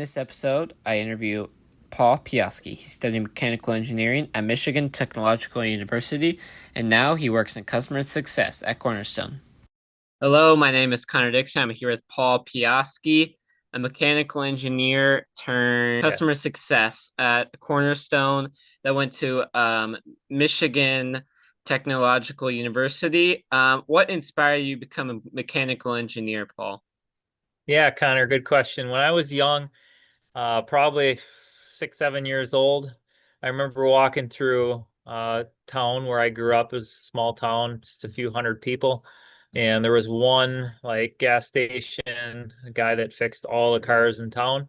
this episode, I interview Paul Piechowski. He studied mechanical engineering at Michigan Technological University, and now he works in customer success at Cornerstone. Hello, my name is Connor Dixon. I'm here with Paul Piechowski, a mechanical engineer turned Okay. customer success at Cornerstone that went to Michigan Technological University. What inspired you to become a mechanical engineer, Paul? Yeah, Connor, good question. When I was young, probably 6, 7 years old, I remember walking through town where I grew up. It was a small town, just a few hundred people. And there was one like gas station, a guy that fixed all the cars in town.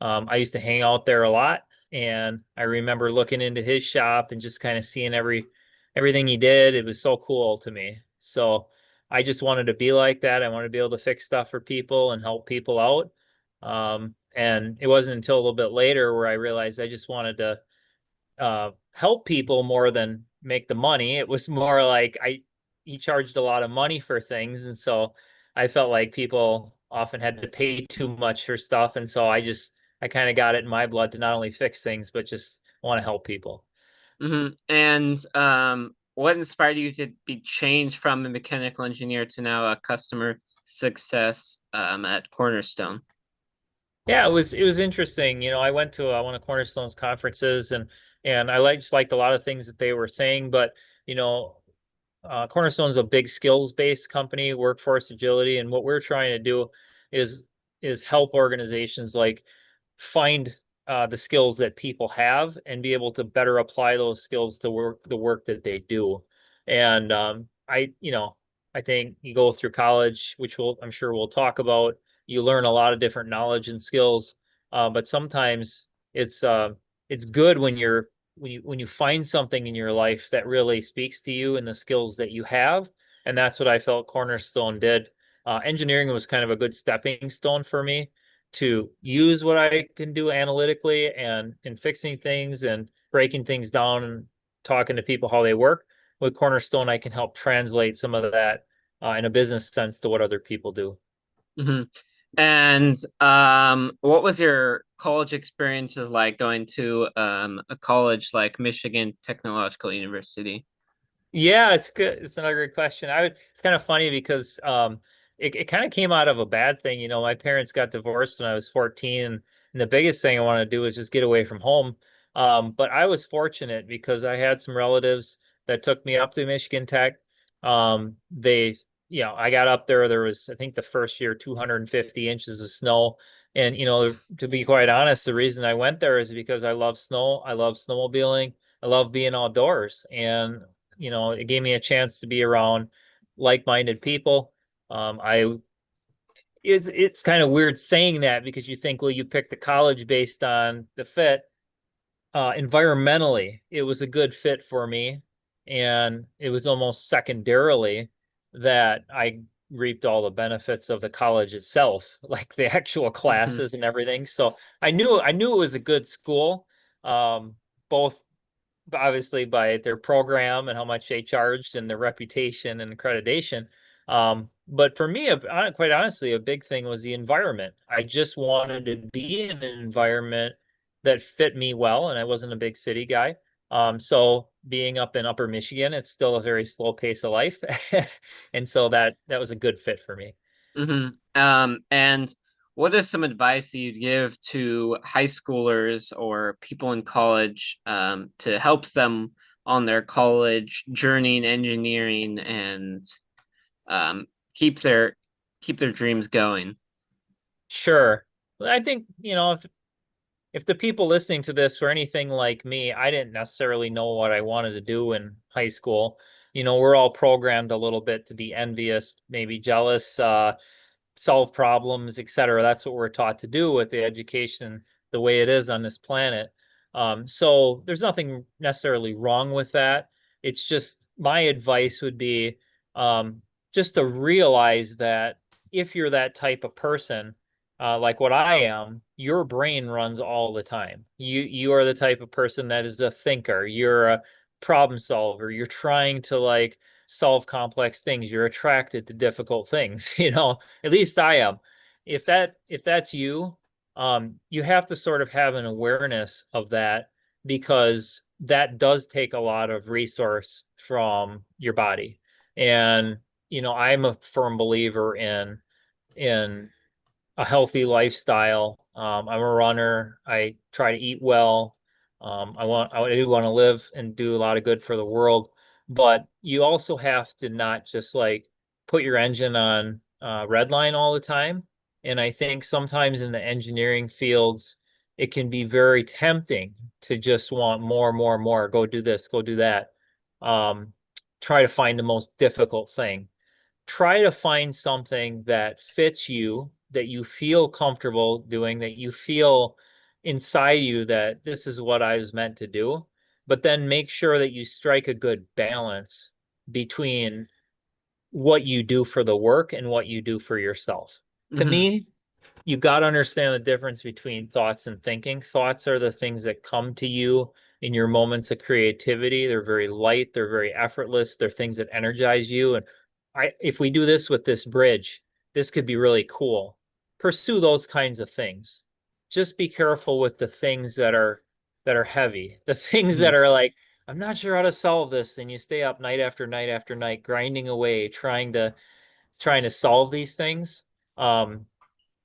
I used to hang out there a lot, and I remember looking into his shop and just kind of seeing everything he did. It was so cool to me. So I just wanted to be like that. I wanted to be able to fix stuff for people and help people out. And it wasn't until a little bit later where I realized I just wanted to help people more than make the money. It was more like he charged a lot of money for things, and so I felt like people often had to pay too much for stuff, and so I kind of got it in my blood to not only fix things but just want to help people. And what inspired you to be changed from a mechanical engineer to now a customer success at Cornerstone? Yeah, it was interesting. I went to one of Cornerstone's conferences, and I just liked a lot of things that they were saying, but you know, Cornerstone's a big skills-based company, workforce agility, and what we're trying to do is is help organizations like find the skills that people have and be able to better apply those skills to the work that they do. And I think you go through college, which I'm sure we'll talk about. You learn a lot of different knowledge and skills, but sometimes it's uh, it's good when you find something in your life that really speaks to you and the skills that you have. And that's what I felt Cornerstone did. Engineering was kind of a good stepping stone for me to use what I can do analytically and in fixing things and breaking things down and talking to people how they work. With Cornerstone, I can help translate some of that in a business sense to what other people do. hmm And what was your college experiences like going to a college like Michigan Technological University? Yeah, it's good. It's another great question. It's kind of funny because it kind of came out of a bad thing. My parents got divorced when I was 14, and the biggest thing I wanted to do was just get away from home. But I was fortunate because I had some relatives that took me up to Michigan Tech. I got up there. There was, I think, the first year, 250 inches of snow. And, to be quite honest, the reason I went there is because I love snow. I love snowmobiling. I love being outdoors. And it gave me a chance to be around like-minded people. I it's kind of weird saying that because you think, well, you picked the college based on the fit. Environmentally, it was a good fit for me, and it was almost secondarily that I reaped all the benefits of the college itself, like the actual hmm classes and everything. So I knew it was a good school, both obviously by their program and how much they charged and their reputation and accreditation. But for me, quite honestly, a big thing was the environment. I just wanted to be in an environment that fit me well, and I wasn't a big city guy. So being up in Upper Michigan, it's still a very slow pace of life, and so that was a good fit for me. And what is some advice that you'd give to high schoolers or people in college to help them on their college journey in engineering and um, keep their keep their dreams going? Sure. I think, if the people listening to this were anything like me, I didn't necessarily know what I wanted to do in high school. We're all programmed a little bit to be envious, maybe jealous, solve problems, etc. That's what we're taught to do with the education the way it is on this planet. So there's nothing necessarily wrong with that. It's just my advice would be just to realize that if you're that type of person, like what I am, your brain runs all the time. You are the type of person that is a thinker. You're a problem solver. You're trying to like solve complex things. You're attracted to difficult things, at least I am. If that's you, You have to sort of have an awareness of that because that does take a lot of resource from your body. And, I'm a firm believer in a healthy lifestyle. I'm a runner. I try to eat well. I do want to live and do a lot of good for the world, but you also have to not just like put your engine on red line all the time. And I think sometimes in the engineering fields, it can be very tempting to just want more, more, more. Go do this, go do that. Um, Try to find the most difficult thing. Try to find something that fits you, that you feel comfortable doing, that you feel inside you that this is what I was meant to do. But then make sure that you strike a good balance between what you do for the work and what you do for yourself. To Hmm. me, you got to understand the difference between thoughts and thinking. Thoughts are the things that come to you in your moments of creativity. They're very light, they're very effortless, they're things that energize you. And if we do this with this bridge, this could be really cool. Pursue those kinds of things. Just be careful with the things that are heavy, the things Hmm. that are like, I'm not sure how to solve this, and you stay up night after night after night, grinding away, trying to solve these things. Um,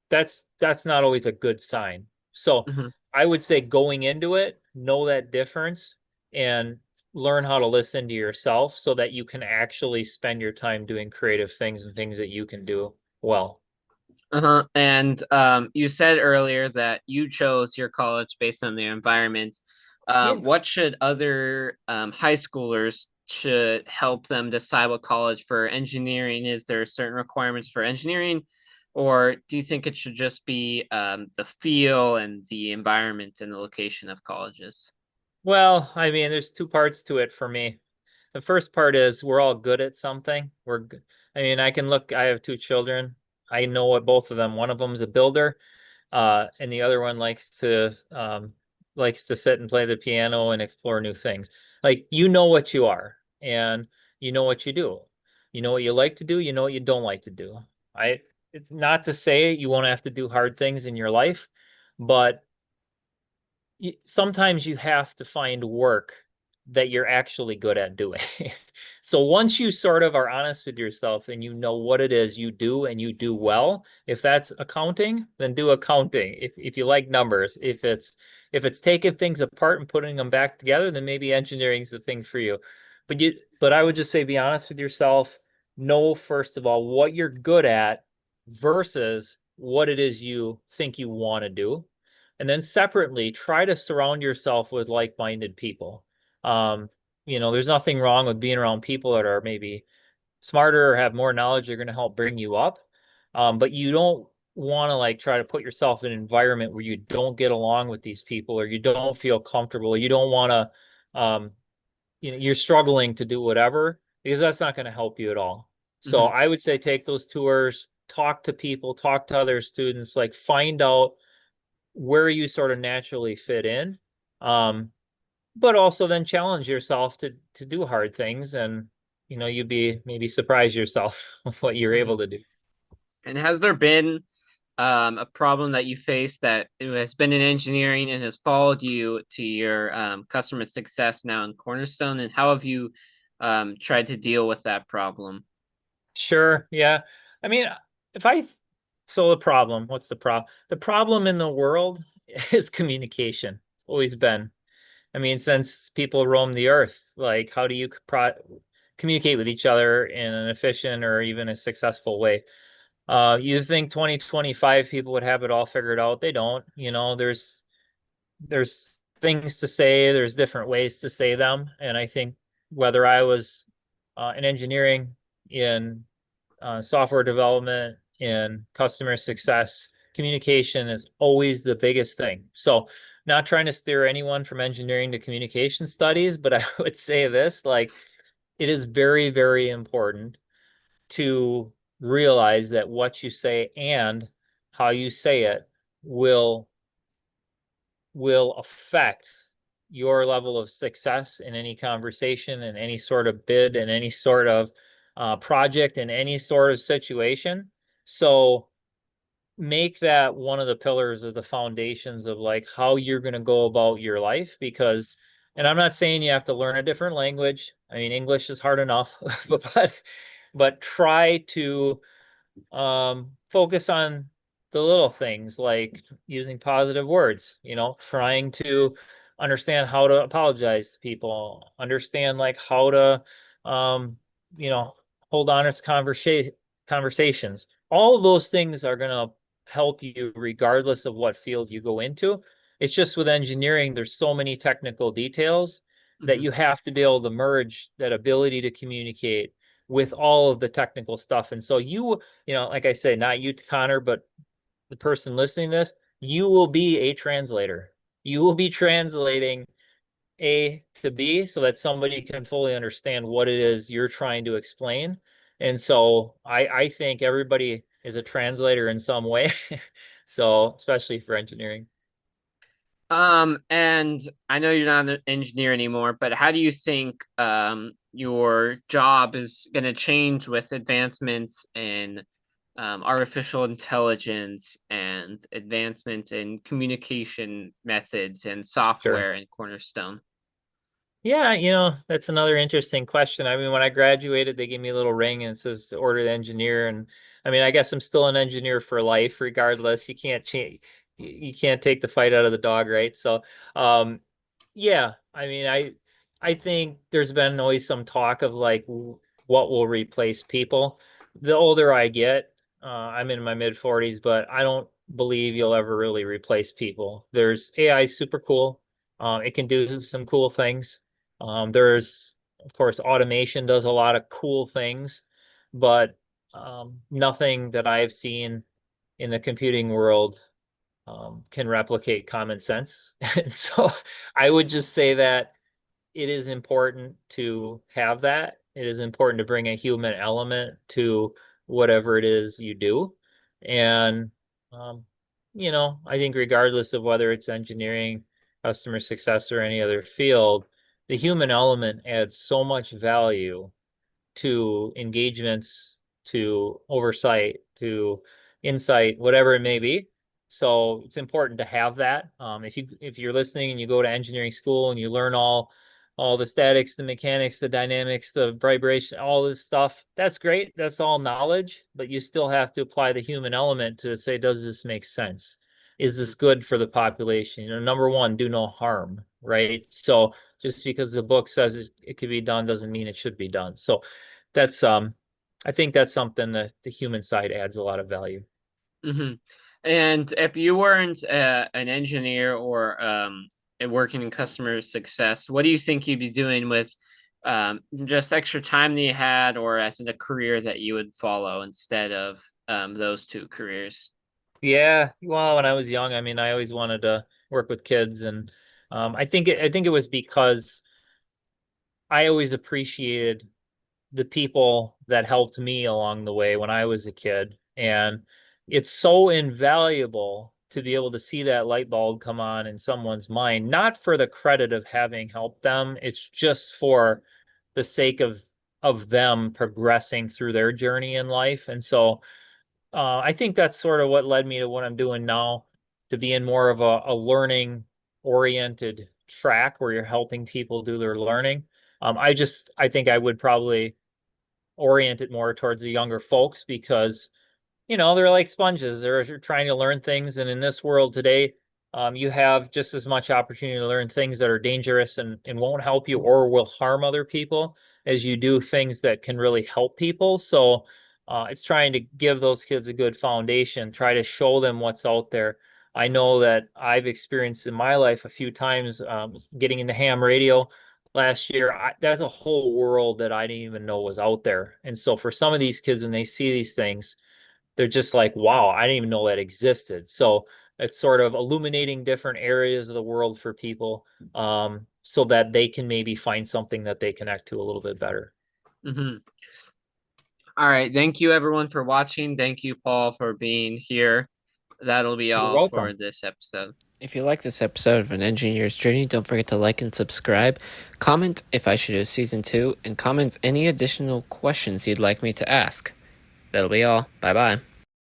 that's not always a good sign. So Hmm. I would say going into it, know that difference and learn how to listen to yourself so that you can actually spend your time doing creative things and things that you can do well. Uh-huh. And you said earlier that you chose your college based on the environment. Yeah. What should other high schoolers should help them decide what college for engineering? Is there certain requirements for engineering, or do you think it should just be the feel and the environment and the location of colleges? Well, I mean, there's two parts to it for me. The first part is we're all good at something. I mean, I have two children. I know what both of them, one of them is a builder, and the other one likes to sit and play the piano and explore new things. Like you know what you are and you know what you do. You know what you like to do, you know what you don't like to do. I It's not to say you won't have to do hard things in your life, but sometimes you have to find work that you're actually good at doing. So once you sort of are honest with yourself and you know what it is you do and you do well, if that's accounting, then do accounting. If you like numbers, if it's taking things apart and putting them back together, then maybe engineering is the thing for you. But I would just say be honest with yourself. Know first of all what you're good at versus what it is you think you want to do. And then separately, try to surround yourself with like-minded people. Um, there's nothing wrong with being around people that are maybe smarter or have more knowledge. They're going to help bring you up. But you don't want to like try to put yourself in an environment where you don't get along with these people or you don't feel comfortable. Or you don't want to, you're struggling to do whatever because that's not going to help you at all. So Hmm. I would say take those tours, talk to people, talk to other students, like find out where you sort of naturally fit in. Um, but also then challenge yourself to do hard things and you'd be maybe surprise yourself with what you're Hmm. able to do. And has there been a problem that you face that it has been in engineering and has followed you to your customer success now in Cornerstone? And how have you tried to deal with that problem? Sure, yeah. I mean, if I so the problem, what's the problem? The problem in the world is communication. It's always been. I mean, since people roam the earth, like how do you communicate with each other in an efficient or even a successful way? You think 2025 people would have it all figured out? They don't. There's things to say, there's different ways to say them, and I think whether I was in engineering, in software development, in customer success, communication is always the biggest thing. So, not trying to steer anyone from engineering to communication studies, but I would say this, like it is very, very important to realize that what you say and how you say it will will affect your level of success in any conversation, in any sort of bid, in any sort of project, in any sort of situation. So make that one of the pillars of the foundations of like how you're going to go about your life. Because, and I'm not saying you have to learn a different language. I mean, English is hard enough, but try to focus on the little things like using positive words, trying to understand how to apologize to people, understand like how to, um, you know, hold honest conversations. All of those things are going to help you regardless of what field you go into. It's just with engineering, there's so many technical details that Hmm. you have to be able to merge that ability to communicate with all of the technical stuff. And so like I say, not you, Connor, but the person listening to this, you will be a translator. You will be translating A to B so that somebody can fully understand what it is you're trying to explain. And so I think everybody is a translator in some way. So, especially for engineering. And I know you're not an engineer anymore, but how do you think your job is going to change with advancements in artificial intelligence and advancements in communication methods and Sure. software in Cornerstone? Yeah, that's another interesting question. I mean, when I graduated, they gave me a little ring and it says ordered engineer. And I mean, I guess I'm still an engineer for life, regardless. You can't change, you can't take the fight out of the dog, right? So, yeah, I mean, I think there's been always some talk of like what will replace people. The older I get, I'm in my mid 40s, but I don't believe you'll ever really replace people. There's AI is super cool. It can do some cool things. There's, of course, automation does a lot of cool things, but nothing that I've seen in the computing world can replicate common sense. And so I would just say that it is important to have that. It is important to bring a human element to whatever it is you do. And, um, I think regardless of whether it's engineering, customer success, or any other field, the human element adds so much value to engagements, to oversight, to insight, whatever it may be. So it's important to have that. If you're listening and you go to engineering school and you learn all the statics, the mechanics, the dynamics, the vibration, all this stuff, that's great. That's all knowledge, but you still have to apply the human element to say, does this make sense? Is this good for the population? Number one, do no harm, right? So just because the book says it could be done doesn't mean it should be done. So that's I think that's something that the human side adds a lot of value. Hmm. And if you weren't an engineer or working in customer success, what do you think you'd be doing with just extra time that you had, or as in a career that you would follow instead of those two careers? Yeah, well, when I was young, I mean, I always wanted to work with kids, and I think it was because I always appreciated the people that helped me along the way when I was a kid. And it's so invaluable to be able to see that light bulb come on in someone's mind, not for the credit of having helped them. It's just for the sake of them progressing through their journey in life. And so I think that's sort of what led me to what I'm doing now, to be in more of a learning oriented track where you're helping people do their learning. I think I would probably orient it more towards the younger folks because they're like sponges. They're trying to learn things, and in this world today, you have just as much opportunity to learn things that are dangerous and won't help you or will harm other people as you do things that can really help people. So it's trying to give those kids a good foundation, try to show them what's out there. I know that I've experienced in my life a few times getting into ham radio last year. That's a whole world that I didn't even know was out there. And so for some of these kids, when they see these things, they're just like, wow, I didn't even know that existed. So it's sort of illuminating different areas of the world for people so that they can maybe find something that they connect to a little bit better. Hmm. All right. Thank you, everyone, for watching. Thank you, Paul, for being here. That'll be You're all for welcome. this episode. If you like this episode of An Engineer's Journey, don't forget to like and subscribe. Comment if I should do season 2, and comment any additional questions you'd like me to ask. That'll be all. Bye bye.